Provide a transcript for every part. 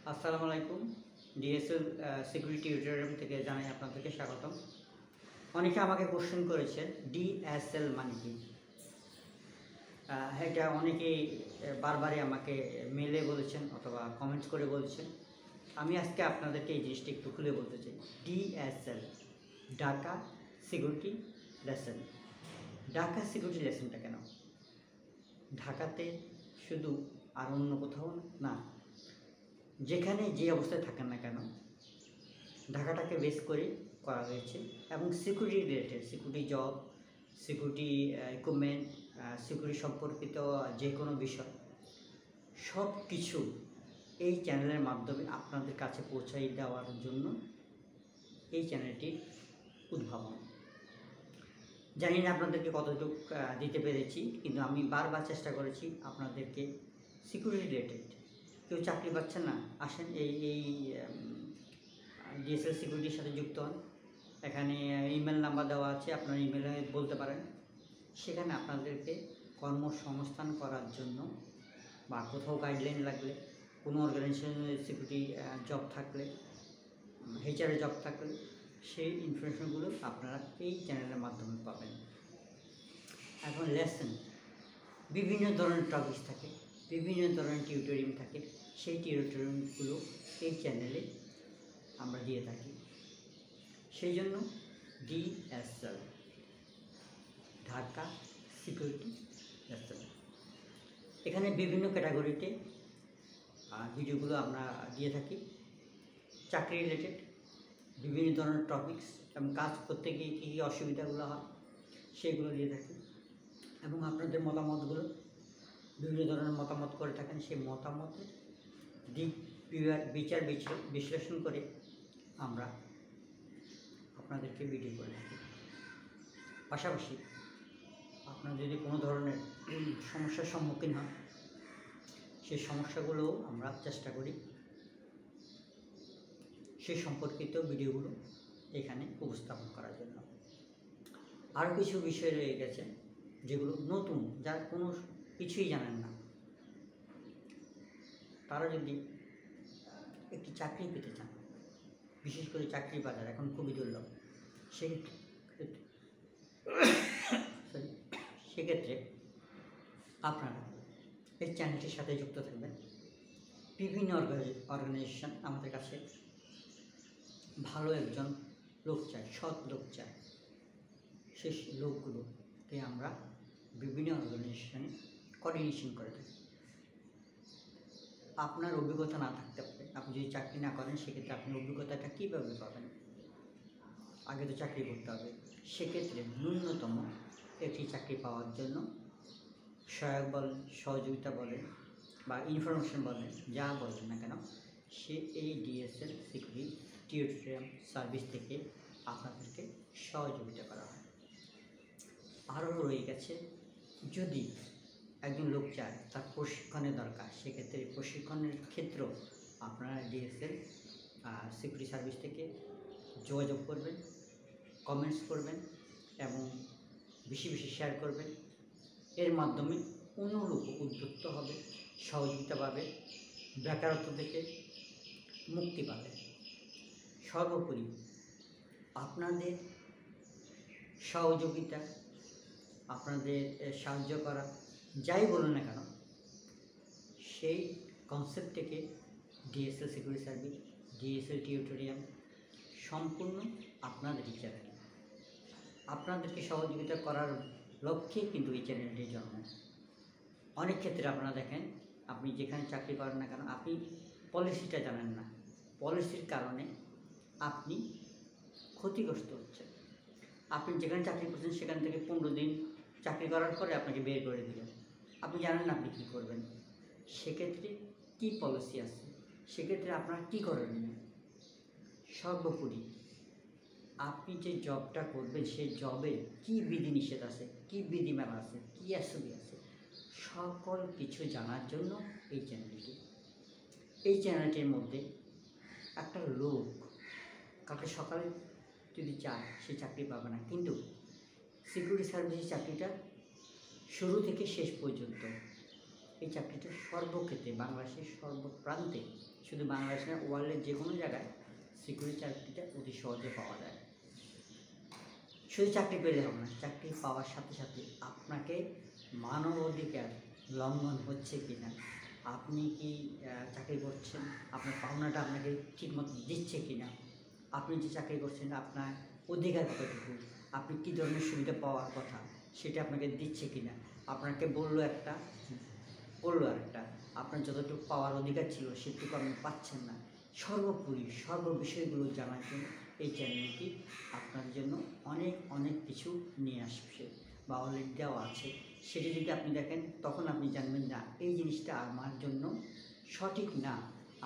আসসালামু আলাইকুম। DSL security tutorial থেকে জানাই আপনাদেরকে স্বাগতম। অনেকে আমাকে কোশ্চেন করেছে ডিএসএল মানে কি। এটা অনেকেই বারবারই আমাকে মেলে বলেছেন অথবা কমেন্টস করে বলছেন। আমি আজকে আপনাদেরকে এই জিনিসটা একটু খুলে বলতে চাই। DSL Dhaka security lesson. Dhaka security লেসনটা কেন? ঢাকাতে শুধু আর অন্য কোথাও না, যেখানে যে অবস্থায় থাকেন না কেন ঢাকাটাকে বেস করে করা হয়েছে এবং security related, security job, security equipment, security সম্পর্কিত যে কোনো বিষয় সব কিছু এই চ্যানেলের মাধ্যমে আপনাদের কাছে পৌঁছাই দেওয়ার জন্য এই চ্যানেলটির উদ্ভাবন। জানি না আপনাদেরকে কতটুকু দিতে পেরেছি, কিন্তু আমি বারবার চেষ্টা করেছি আপনাদেরকে সিকিউরিটি রিলেটেড। কেউ চাকরি পাচ্ছেন না, আসেন এই ডিএসএল সিকিউরিটির সাথে যুক্ত হন। এখানে ইমেল নাম্বার দেওয়া আছে, আপনারা ইমেলে বলতে পারেন। সেখানে আপনাদেরকে কর্মসংস্থান করার জন্য বা কোথাও গাইডলাইন লাগলে, কোনো অর্গানাইজেশনের সিকিউরিটি জব থাকলে, এইচআরের জব থাকলে সেই ইনফরমেশনগুলো আপনারা এই চ্যানেলের মাধ্যমে পাবেন। এখন লেসন, বিভিন্ন ধরনের টপিকস থাকে, বিভিন্ন ধরনের টিউটোরিয়াল থাকে। সেই টিউটোরিয়ালগুলো এই চ্যানেলে আমরা দিয়ে থাকি। সেই জন্য ডিএসএল ঢাকা সিকিউরিটি লেসন। এখানে বিভিন্ন ক্যাটাগরিতে ভিডিওগুলো আমরা দিয়ে থাকি। চাকরি রিলেটেড বিভিন্ন ধরনের টপিকস এবং কাজ করতে গিয়ে কী কী অসুবিধাগুলো হয় সেগুলো দিয়ে থাকি। এবং আপনাদের মতামতগুলো বিভিন্ন ধরনের মতামত করে থাকেন, সেই মতামতের দিক বিচার বিশ্লেষণ করে আমরা আপনাদেরকে ভিডিও করে থাকি। পাশাপাশি আপনার যদি কোনো ধরনের সমস্যার সম্মুখীন হন, সেই সমস্যাগুলোও আমরা চেষ্টা করি সে সম্পর্কিত ভিডিওগুলো এখানে উপস্থাপন করার জন্য। আরও কিছু বিষয় রয়ে গেছে যেগুলো নতুন, যারা কোনো কিছুই জানেন না, তারা যদি একটি চাকরি পেতে চান, বিশেষ করে চাকরি বাজার এখন খুবই দুর্লভ, সেক্ষেত্রে আপনারা এই চ্যানেলটির সাথে যুক্ত থাকবেন। বিভিন্ন অর্গানাইজেশন আমাদের কাছে ভালো একজন লোক চায়, সৎ লোক চায়। সেই লোকগুলোকে আমরা বিভিন্ন অর্গানাইজেশনে কোঅর্ডিনেশন করে থাকি। আপনার অভিজ্ঞতা না থাকতে পারে, আপনি যদি চাকরি না করেন, সেক্ষেত্রে আপনি অভিজ্ঞতাটা কীভাবে পাবেন? আগে তো চাকরি করতে হবে। সেক্ষেত্রে ন্যূনতম একটি চাকরি পাওয়ার জন্য সহায়ক বলেন, সহযোগিতা বলেন বা ইনফরমেশন বলেন, যা বলেন না কেন, সে এই ডিএসএল সিকিউরিটি টিউটোরিয়াল সার্ভিস থেকে আপনাদেরকে সহযোগিতা করা হয়। আরও রয়ে গেছে, যদি একজন লোক চায় তার প্রশিক্ষণের দরকার, সেক্ষেত্রে প্রশিক্ষণের ক্ষেত্রেও আপনারা ডিএসএল সিকিউরিটি সার্ভিস থেকে যোগাযোগ করবেন, কমেন্টস করবেন এবং বেশি বেশি শেয়ার করবেন। এর মাধ্যমে অন্য লোক উদ্যুক্ত হবে, সহযোগিতা পাবে, বেকারত্ব থেকে মুক্তি পাবে। সর্বোপরি আপনাদের সহযোগিতা, আপনাদের সাহায্য করা, যাই বলুন না কেন, সেই কনসেপ্ট থেকে DSL security service, DSL tutorial সম্পূর্ণ আপনাদেরই চ্যানেল। আপনাদেরকে সহযোগিতা করার লক্ষ্যে কিন্তু এই চ্যানেলটির জন্ম। অনেক ক্ষেত্রে আপনারা দেখেন, আপনি যেখানে চাকরি করেন না কেন, আপনি পলিসিটা জানেন না, পলিসির কারণে আপনি ক্ষতিগ্রস্ত হচ্ছেন। আপনি যেখানে চাকরি করছেন সেখান থেকে 15 দিন চাকরি করার পরে আপনাকে বের করে দিলেন, আপনি জানেন না আপনি কী করবেন। সেক্ষেত্রে কী পলিসি আছে, সেক্ষেত্রে আপনারা কী করণীয়। সর্বোপরি আপনি যে জবটা করবেন সেই জবে কী বিধিনিষেধ আছে, কী বিধিমালা আছে, কী এসবি আছে, সকল কিছু জানার জন্য এই চ্যানেলটি। এই চ্যানেলটির মধ্যে একটা লোক কালকে সকালে যদি চায় সে চাকরি পাবে না, কিন্তু সিকিউরিটি সার্ভিসের চাকরিটা শুরু থেকে শেষ পর্যন্ত এই চাকরিটা সর্বক্ষেত্রে বাংলাদেশের সর্বপ্রান্তে শুধু বাংলাদেশ না, ওয়ার্ল্ডের যে কোনো জায়গায় সিকিউরিটি চাকরিটা অতি সহজে পাওয়া যায়। শুধু চাকরি পেলে হবে না, চাকরি পাওয়ার সাথে সাথে আপনাকে মানবাধিকার লঙ্ঘন হচ্ছে কি না, আপনি কি চাকরি করছেন, আপনার পাওনাটা আপনাকে ঠিকমতো দিচ্ছে কি না, আপনি যে চাকরি করছেন আপনার অধিকার কতটুকু, আপনি কী ধরনের সুবিধা পাওয়ার কথা সেটা আপনাকে দিচ্ছে কি না, আপনাকে বললো একটা করলো আরেকটা, আপনার যতটুকু পাওয়ার অধিকার ছিল সেটুকু আপনি পাচ্ছেন না। সর্বোপরি বিষয়গুলো জানার জন্য এই চ্যানেলটি আপনার জন্য অনেক অনেক কিছু নিয়ে আসছে বা অলরেডি দেওয়া আছে। সেটি যদি আপনি দেখেন তখন আপনি জানবেন না এই জিনিসটা আমার জন্য সঠিক না,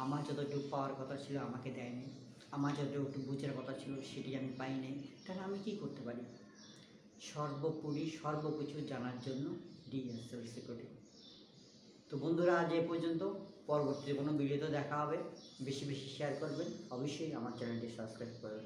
আমার যতটুকু পাওয়ার কথা ছিল আমাকে দেয়নি, আমার যতটুকু বুঝার কথা ছিল সেটি আমি পাইনি, তাহলে আমি কী করতে পারি। সর্বকিছু জানার জন্য ডিএসএল সিকিউরিটি। তো বন্ধুরা, আজ এই পর্যন্ত। পরবর্তী কোনো ভিডিওতে দেখা হবে। বেশি বেশি শেয়ার করবেন, অবশ্যই আমার চ্যানেলটি সাবস্ক্রাইব করবেন।